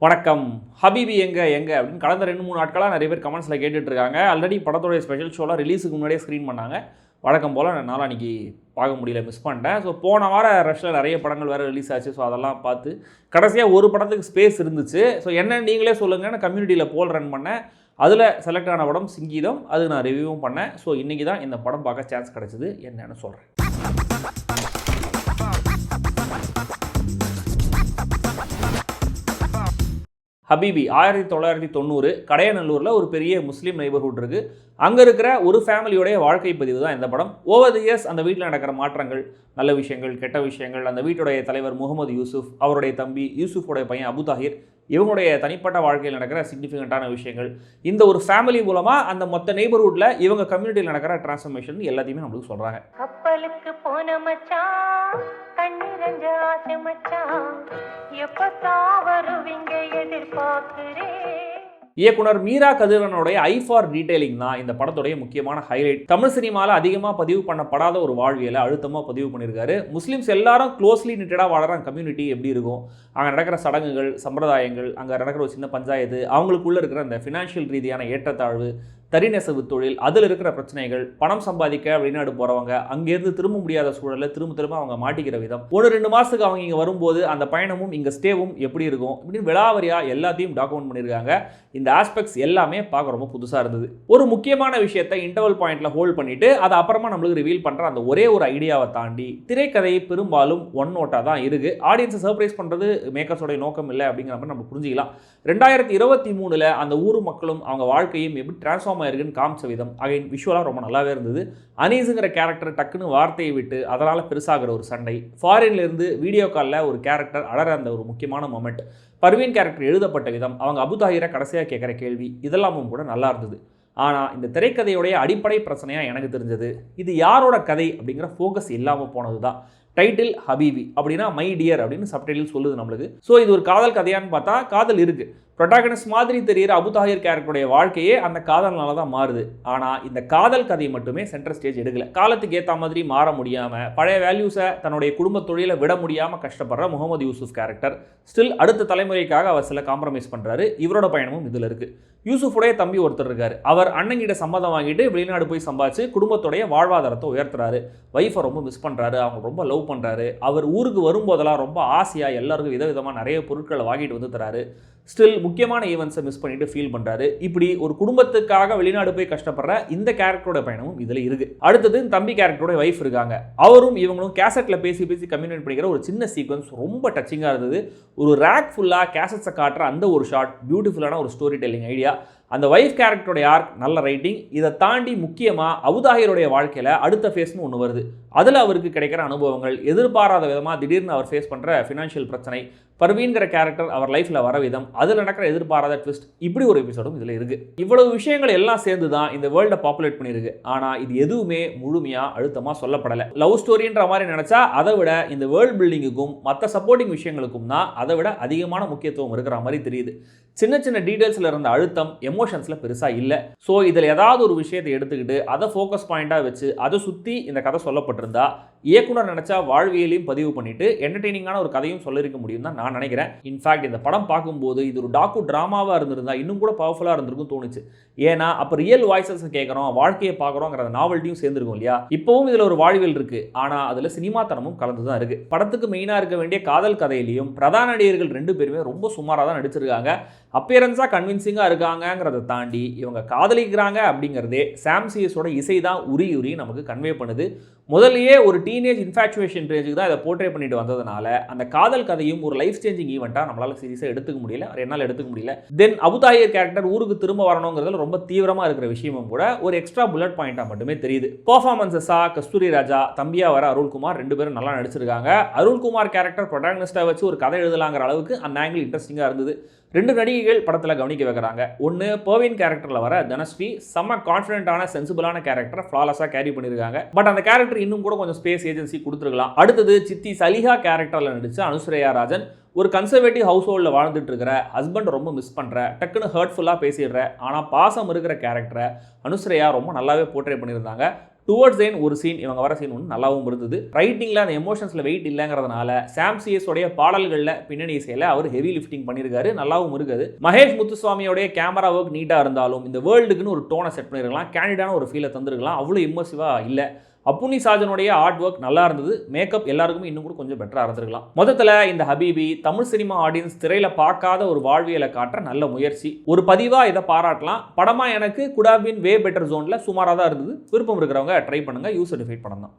வணக்கம். ஹபீபி எங்க எங்க அப்படின்னு கடந்த 2-3 நாட்களாக நிறைய பேர் கமெண்ட்ஸில் கேட்டுட்ருக்காங்க. ஆல்ரெடி படத்தோடைய ஸ்பெஷல் ஷோலாம் ரிலீஸுக்கு முன்னாடியே ஸ்க்ரீன் பண்ணாங்க. வழக்கம் போல் என்னால் அன்றைக்கி பார்க்க முடியல, மிஸ் பண்ணிட்டேன். ஸோ போன வார ரஷ்ஷில் நிறைய படங்கள் வேறு ரிலீஸ் ஆச்சு. ஸோ அதெல்லாம் பார்த்து கடைசியாக ஒரு படத்துக்கு ஸ்பேஸ் இருந்துச்சு. ஸோ என்னன்னு நீங்களே சொல்லுங்கன்னு கம்யூனிட்டியில் போல் ரன் பண்ணேன். அதில் செலக்ட் ஆன படம் சிங்கீதம். அது நான் ரிவ்யூவும் பண்ணேன். ஸோ இன்றைக்கி தான் இந்த படம் பார்க்க சான்ஸ் கிடச்சிது. என்னன்னு சொல்கிறேன். ஹபீபி 1990 கடையநல்லூரில் ஒரு பெரிய முஸ்லீம் நெய்பர்ஹுட் இருக்குது. அங்கே இருக்கிற ஒரு ஃபேமிலியோடைய வாழ்க்கை பதிவு தான் இந்த படம். ஓவர் தி இயர்ஸ் அந்த வீட்டில் நடக்கிற மாற்றங்கள், நல்ல விஷயங்கள், கெட்ட விஷயங்கள், அந்த வீட்டுடைய தலைவர் முகமது யூசுஃப், அவருடைய தம்பி யூசுஃபோடைய பையன் அபு தாஹிர், இவங்களுடைய தனிப்பட்ட வாழ்க்கையில் நடக்கிற சிக்னிஃபிகண்ட்டான விஷயங்கள், இந்த ஒரு ஃபேமிலி மூலமாக அந்த மொத்த நெய்பர்ஹுட்டில் இவங்க கம்யூனிட்டியில் நடக்கிற டிரான்ஸ்ஃபர்மேஷன் எல்லாத்தையுமே நம்மளுக்கு சொல்கிறாங்க. கப்பலுக்கு போன மச்சான், கண்ணிரஞ்ச ஆசை மச்சான், எப்பத்தா வருவீங்க எதிர்பார்க்கிறேன். இயக்குனர் மீரா கதிரவனுடைய ஐ ஃபார் டீடைலிங் தான் இந்த படத்துடைய முக்கியமான ஹைலைட். தமிழ் சினிமாவில் அதிகமாக பதிவு பண்ணப்படாத ஒரு வாழ்வியலை அழுத்தமாக பதிவு பண்ணியிருக்காரு. முஸ்லீம்ஸ் எல்லாரும் க்ளோஸ்லி நிட்டடாக வாழற கம்யூனிட்டி எப்படி இருக்கும், அங்கே நடக்கிற சடங்குகள், சம்பிரதாயங்கள், அங்கே நடக்கிற ஒரு சின்ன பஞ்சாயத்து, அவங்களுக்குள்ளே இருக்கிற அந்த ஃபினான்ஷியல் ரீதியான ஏற்றத்தாழ்வு, தரிநெசவு தொழில், அதில் இருக்கிற பிரச்சனைகள், பணம் சம்பாதிக்க வெளிநாடு போகிறவங்க, அங்கேருந்து திரும்ப முடியாத சூழலில் திரும்ப அவங்க மாட்டிக்கிற விதம், 1-2 மாதத்துக்கு அவங்க இங்கே வரும்போது அந்த பயணமும் இங்கே ஸ்டேவும் எப்படி இருக்கும் இப்படின்னு விலாவரியாக எல்லாத்தையும் டாக்குமெண்ட் பண்ணியிருக்காங்க. இந்த ஆஸ்பெக்ட்ஸ் எல்லாமே பார்க்க ரொம்ப புதுசாக இருந்தது. ஒரு முக்கியமான விஷயத்தை இன்டர்வல் பாயிண்டில் ஹோல்ட் பண்ணிவிட்டு அதை அப்புறமா நம்மளுக்கு ரிவீல் பண்ணுற அந்த ஒரே ஒரு ஐடியாவை தாண்டி திரைக்கதை பெரும்பாலும் ஒன் நோட்டாக தான் இருக்குது. ஆடியன்ஸை சர்ப்ரைஸ் பண்ணுறது மேக்கர்ஸோடைய நோக்கம் இல்லை அப்படிங்கிற மாதிரி நம்ம புரிஞ்சிக்கலாம். 2023 அந்த ஊர் மக்களும் அவங்க வாழ்க்கையும் எப்படி டிரான்ஸ்ஃபார்ம் இருக்குன்னு காமிச்ச விதம் அகைன் விஷுவலாக ரொம்ப நல்லாவே இருந்தது. அனீஸுங்கிற கேரக்டர் டக்குன்னு வார்த்தையை விட்டு அதனால் பெருசாகிற ஒரு சண்டை, ஃபாரின்லேருந்து வீடியோ காலில் ஒரு கேரக்டர் அழற அந்த ஒரு முக்கியமான மொமெண்ட், பர்வீன் கேரக்டர் எழுதப்பட்ட விதம், அவங்க அபு தாஹிரை கடைசியாக கேட்குற கேள்வி, இதெல்லாமும் கூட நல்லா இருந்தது. ஆனால் இந்த திரைக்கதையுடைய அடிப்படை பிரச்சனையாக எனக்கு தெரிஞ்சது, இது யாரோட கதை அப்படிங்கிற ஃபோக்கஸ் இல்லாமல் போனது தான். டைட்டில் ஹபீபி அப்படின்னா மை டியர் அப்படின்னு சப்டைட்டில் சொல்லுது நம்மளுக்கு. ஸோ இது ஒரு காதல் கதையான்னு பார்த்தா காதல் இருக்குது. ப்ரொட்டாகனிஸ்ட் மாதிரி தெரிகிற அபு தாஹிர் கேரக்டருடைய வாழ்க்கையே அந்த காதல்னால தான் மாறுது. ஆனால் இந்த காதல் கதை மட்டுமே சென்ட்ரல் ஸ்டேஜ் எடுக்கல. காலத்துக்கு ஏற்ற மாதிரி மாற முடியாமல், பழைய வேல்யூஸை தன்னுடைய குடும்ப தொழிலை விட முடியாமல் கஷ்டப்படுற முகமது யூசுஃப் கேரக்டர் ஸ்டில் அடுத்த தலைமுறைக்காக அவர் சில காம்ப்ரமைஸ் பண்ணுறாரு. இவரோட பயணமும் இதில் இருக்குது. யூசுஃபுடைய தம்பி ஒருத்தர் இருக்கார். அவர் அண்ணங்கிட்ட சம்மதம் வாங்கிட்டு வெளிநாடு போய் சம்பாதிச்சு குடும்பத்துடைய வாழ்வாதாரத்தை உயர்த்துறாரு. வைஃபை ரொம்ப மிஸ் பண்ணுறாரு, அவங்க ரொம்ப லவ் பண்ணுறாரு. அவர் ஊருக்கு வரும்போதெல்லாம் ரொம்ப ஆசையாக எல்லாருக்கும் விதவிதமாக நிறைய பொருட்களை வாங்கிட்டு வந்து தராரு. ஸ்டில் முக்கியமான ஈவெண்ட்ஸை மிஸ் பண்ணிட்டு ஃபீல் பண்ணுறாரு. இப்படி ஒரு குடும்பத்துக்காக வெளிநாடு போய் கஷ்டப்படுற இந்த கேரக்டரோட பயணமும் இதில் இருக்குது. அடுத்தது தம்பி கேரக்டரோட வைஃப் இருக்காங்க. அவரும் இவங்களும் கேசட்டில் பேசி கம்யூனிகேட் பண்ணிக்கிற ஒரு சின்ன சீக்வன்ஸ் ரொம்ப டச்சிங்காக இருந்தது. ஒரு ரேக் ஃபுல்லாக கேசட்ஸை காட்டுற அந்த ஒரு ஷாட், பியூட்டிஃபுல்லான ஒரு ஸ்டோரி டெல்லிங் ஐடியா. அந்த வைஃப் கேரக்டருடைய ஆர்க் நல்ல ரைட்டிங். இதை தாண்டி முக்கியமாக அபு தாஹிருடைய வாழ்க்கையில் அடுத்த ஃபேஸ்னு ஒன்று வருது. அதில் அவருக்கு கிடைக்கிற அனுபவங்கள், எதிர்பாராத விதமாக திடீர்னு அவர் ஃபேஸ் பண்ணுற ஃபினான்ஷியல் பிரச்சனை, பர்வீன்கிற கேரக்டர் அவர் லைஃப்பில் வர விதம், அதில் நடக்கிற எதிர்பாராத ட்விஸ்ட், இப்படி ஒரு எபிசோடும் இதில் இருக்குது. இவ்வளவு விஷயங்கள் எல்லாம் சேர்ந்து தான் இந்த வேர்ல்டை பாப்புலேட் பண்ணியிருக்கு. ஆனால் இது எதுவுமே முழுமையாக அழுத்தமாக சொல்லப்படலை. லவ் ஸ்டோரின்ற மாதிரி நினச்சா அதை விட இந்த வேர்ல்ட் பில்டிங்குக்கும் மற்ற சப்போர்ட்டிங் விஷயங்களுக்கும் தான் அதை விட அதிகமான முக்கியத்துவம் இருக்கிற மாதிரி தெரியுது. சின்ன சின்ன டீட்டெயில்ஸில் இருந்த அழுத்தம் எமோஷன்ஸில் பெருசாக இல்லை. ஸோ இதில் ஏதாவது ஒரு விஷயத்தை எடுத்துக்கிட்டு அதை ஃபோக்கஸ் பாயிண்ட்டாக வச்சு அதை சுற்றி இந்த கதை சொல்லப்பட்டிருந்தா இயக்குனர் நினச்சா வாழ்வியலையும் பதிவு பண்ணிவிட்டு என்டர்டெய்னிங்கான ஒரு கதையும் சொல்லியிருக்க முடியும் தான் நான் நினைக்கிறேன். இன்ஃபேக்ட் இந்த படம் பார்க்கும்போது இது ஒரு டாக்கு ட்ராமாவாக இருந்திருந்தால் இன்னும் கூட பவர்ஃபுல்லாக இருந்திருக்கும் தோணுச்சு. ஏன்னா அப்போ ரியல் வாய்ஸஸ் கேட்குறோம், வாழ்க்கையை பார்க்குறோங்கிற நாவல்ட்டியும் சேர்ந்துருக்கும் இல்லையா. இப்போவும் இதில் ஒரு வாழ்வியல் இருக்குது, ஆனால் அதில் சினிமாத்தனமும் கலந்து தான் இருக்குது. படத்துக்கு மெயினாக இருக்க வேண்டிய காதல் கதையிலையும் பிரதான நடிகர்கள் 2 பேருமே ரொம்ப சுமாராக தான் நடிச்சிருக்காங்க. அப்பியரன்ஸாக கன்வின்சிங்காக இருக்காங்கிறத தாண்டி இவங்க காதலிக்கிறாங்க அப்படிங்கிறதே சாம் சிஎஸோட இசை தான் உரி நமக்கு கன்வே பண்ணுது. முதல்லையே ஒரு டீனேஜ் இன்ஃபேச்சுவேஷன் ரேஞ்சுக்கு தான் இதை போர்ட்ரே பண்ணிட்டு வந்ததுனால அந்த காதல் கதையும் ஒரு லைஃப் சேஞ்சிங் ஈவெண்ட்டாக நம்மளால் சீரியஸாக எடுத்துக்க முடியல, என்னால் எடுத்துக்க முடியல. தென் அபு தாஹிர் கேரக்டர் ஊருக்கு திரும்ப வரணுங்கிறதுல ரொம்ப தீவிரமாக இருக்கிற விஷயமும் கூட ஒரு எக்ஸ்ட்ரா புல்லட் பாயிண்ட்டாக மட்டுமே தெரியுது. பர்ஃபார்மன்ஸஸாக கஸ்தூரி ராஜா, தம்பியா வர அருள்குமார் 2 பேரும் நல்லா நடிச்சிருக்காங்க. அருள்குமார் கேரக்டர் ப்ரொட்டாகனிஸ்டாக வச்சு ஒரு கதை எழுதலாங்கிற அளவுக்கு அந்த ஆங்கிள் இன்ட்ரெஸ்டிங்காக இருந்தது. 2 நடிகைகள் படத்தில் கவனிக்க வைக்கிறாங்க. ஒன்று பர்வீன் கேரக்டரில் வர தனஸ்ரீ, செம்ம கான்ஃபிடென்ட்டான சென்சிபிளான கேரக்டரை ஃப்ளாலஸாக கேரி பண்ணியிருக்காங்க. பட் அந்த கேரக்டர் இன்னும் கூட கொஞ்சம் ஸ்பேஸ் ஏஜென்சி கொடுத்துருக்கலாம். அடுத்தது சித்தி சலிஹா கேரக்டரில் நடித்த அனுஸ்ரயா ராஜன், ஒரு கன்சர்வேட்டிவ் ஹவுஸ் ஹோல்டில் வாழ்ந்துட்டு இருக்கிற ஹஸ்பண்ட் ரொம்ப மிஸ் பண்ணுற, டக்குன்னு ஹர்ட்ஃபுல்லாக பேசிடுற, ஆனால் பாசம் இருக்கிற கேரக்டரை அனுஸ்ரயா ரொம்ப நல்லாவே போர்ட்ரே பண்ணியிருந்தாங்க. டுவர்ட்ஸ் எண்ட் ஒரு சீன், இவங்க வர சீன் ஒன்று நல்லாவும் இருந்தது. ரைட்டிங்கில் அந்த எமோஷன்ஸில் வெயிட் இல்லைங்கிறதுனால சாம் சிஎஸ் உடைய பாடல்களில் பின்னணி இசையில் அவர் ஹெவி லிஃப்டிங் பண்ணியிருக்காரு, நல்லாவும் இருக்குது. மகேஷ் முத்துசுவாமியோடைய கேமரா ஒர்க் நீட்டாக இருந்தாலும் இந்த வேர்ல்டுக்குன்னு ஒரு டோனை செட் பண்ணிருக்கலாம், கேண்டிடான ஒரு ஃபீலை தந்துருக்கலாம், அவ்வளோ இம்மர்சிவாக இல்லை. அப்புனி சாஜனுடைய ஆர்ட் ஒர்க் நல்லா இருந்தது, மேக்கப் எல்லாருக்குமே இன்னும் கூட கொஞ்சம் பெட்டராக இருந்திருக்கலாம். மொத்தத்தில் இந்த ஹபீபி தமிழ் சினிமா ஆடியன்ஸ் திரையில பார்க்காத ஒரு வாழ்வியலை காட்டுற நல்ல முயற்சி. ஒரு பதிவாக இதை பாராட்டலாம். படமாக எனக்கு good have been way better ஜோனில் சுமாராக தான் இருந்தது. விருப்பம் இருக்கிறவங்க ட்ரை பண்ணுங்க. யூ சர்டிஃபைட் படம் தான்.